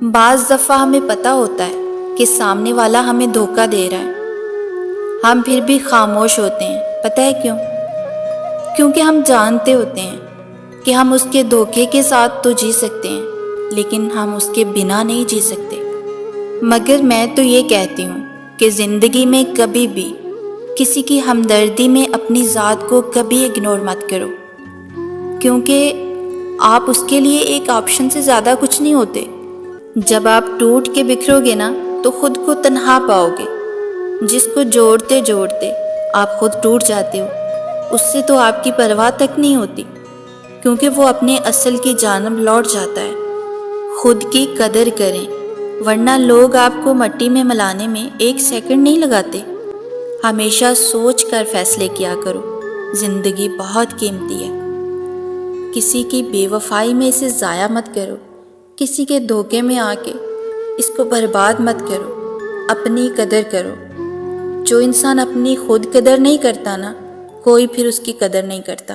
بعض دفعہ ہمیں پتہ ہوتا ہے کہ سامنے والا ہمیں دھوکہ دے رہا ہے، ہم پھر بھی خاموش ہوتے ہیں۔ پتہ ہے کیوں؟ کیونکہ ہم جانتے ہوتے ہیں کہ ہم اس کے دھوکے کے ساتھ تو جی سکتے ہیں، لیکن ہم اس کے بنا نہیں جی سکتے۔ مگر میں تو یہ کہتی ہوں کہ زندگی میں کبھی بھی کسی کی ہمدردی میں اپنی ذات کو کبھی اگنور مت کرو، کیونکہ آپ اس کے لیے ایک آپشن سے زیادہ کچھ نہیں ہوتے۔ جب آپ ٹوٹ کے بکھرو گے نا تو خود کو تنہا پاؤ گے۔ جس کو جوڑتے جوڑتے آپ خود ٹوٹ جاتے ہو، اس سے تو آپ کی پرواہ تک نہیں ہوتی، کیونکہ وہ اپنے اصل کی جانب لوٹ جاتا ہے۔ خود کی قدر کریں، ورنہ لوگ آپ کو مٹی میں ملانے میں ایک سیکنڈ نہیں لگاتے۔ ہمیشہ سوچ کر فیصلے کیا کرو، زندگی بہت قیمتی ہے۔ کسی کی بے وفائی میں اسے ضائع مت کرو، کسی کے دھوکے میں آ کے اس کو برباد مت کرو، اپنی قدر کرو۔ جو انسان اپنی خود قدر نہیں کرتا نا، کوئی پھر اس کی قدر نہیں کرتا۔